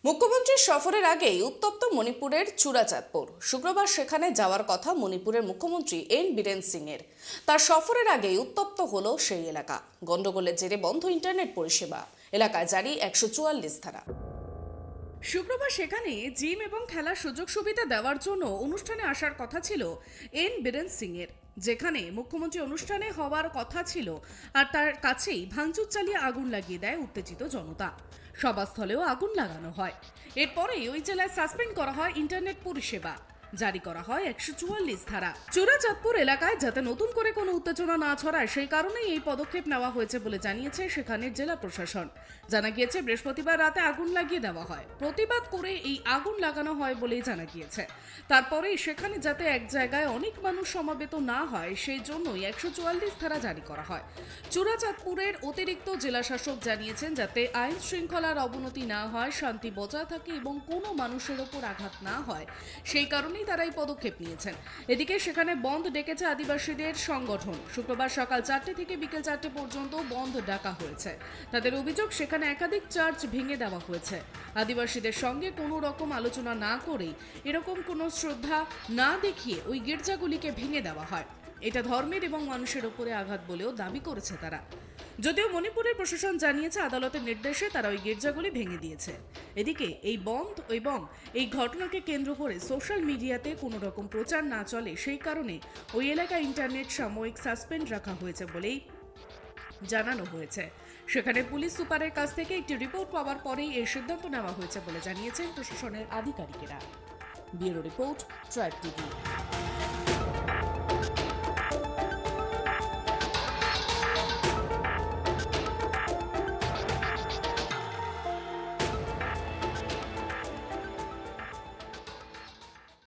মুখ্যমন্ত্রীর সফরের আগেই উত্তপ্ত মণিপুরের চূড়াচাঁদপুর। শুক্রবার সেখানে যাওয়ার কথা মণিপুরের মুখ্যমন্ত্রী এন বীরেন সিং এর। তার সফরের আগেই উত্তপ্ত হলো সেই এলাকা। গন্ডগোলের জেরে বন্ধ ইন্টারনেট পরিষেবা, এলাকায় জারি 144 ধারা। শুক্রবার সেখানে জিম এবং খেলার সুযোগ সুবিধা দেওয়ার জন্য অনুষ্ঠানে আসার কথা ছিল এন বীরেন সিং এর, যেখানে মুখ্যমন্ত্রী অনুষ্ঠানে হওয়ার কথা ছিল, আর তার কাছেই ভাঙচুর চালিয়ে আগুন লাগিয়ে দেয় উত্তেজিত জনতা। সভাস্থলেও আগুন লাগানো হয়। এরপরেই ওই জেলায় সাসপেন্ড করা হয় ইন্টারনেট পরিষেবা, জারি করা হয় 144 ধারা। চূড়াচাঁদপুর এলাকায় যাতে নতুন করে কোনো উত্তেজনা না ছড়ায় সেই কারণেই এই পদক্ষেপ নেওয়া হয়েছে বলে জানিয়েছে সেখানের জেলা প্রশাসন। জানা গিয়েছে বৃহস্পতিবার রাতে আগুন লাগিয়ে দেওয়া হয়। প্রতিবাদ করে এই আগুন লাগানো হয় বলেই জানা গিয়েছে। তারপরেই সেখানে যাতে এক জায়গায় অনেক মানুষ সমাবেত না হয় সেই জন্যই 144 ধারা জারি করা হয়। চূড়াচাঁদপুরের অতিরিক্ত জেলা শাসক জানিয়েছেন যাতে আইন শৃঙ্খলার অবনতি না হয়, শান্তি বজায় থাকে এবং কোনো মানুষের ওপর আঘাত না হয়, সেই কারণেই তারা এই পদক্ষেপ নিয়েছেন। এদিকে সেখানে বন্ধ ডেকেছে আদিবাসীদের সংগঠন। শুক্রবার সকাল 4টে থেকে বিকেল 4টে পর্যন্ত বন্ধ ডাকা হয়েছে। তাদের অভিযোগ সেখানে একাধিক চার্চ ভেঙে দেওয়া হয়েছে। আদিবাসীদের সঙ্গে কোনো রকম আলোচনা না করেই, এরকম কোনো শ্রদ্ধা না দেখিয়ে ওই গির্জাগুলিকে ভেঙে দেওয়া হয়। এটা ধর্মের এবং মানুষের ওপরে আঘাত বলেও দাবি করেছে তারা। যদিও মণিপুরের প্রশাসন জানিয়েছে আদালতের নির্দেশে তারা ওই গির্জাগুলি ভেঙে দিয়েছে। এদিকে এই বন্ধ এবং এই ঘটনাকে কেন্দ্র করে সোশ্যাল মিডিয়াতে কোনো রকম প্রচার না চলে সেই কারণে ওই এলাকায় ইন্টারনেট সাময়িক সাসপেন্ড রাখা হয়েছে বলেই জানানো হয়েছে। সেখানে পুলিশ সুপারের কাছ থেকে একটি রিপোর্ট পাওয়ার পরেই এই সিদ্ধান্ত নেওয়া হয়েছে বলে জানিয়েছেন প্রশাসনের আধিকারিকেরা। Bureau report, Tribe TV.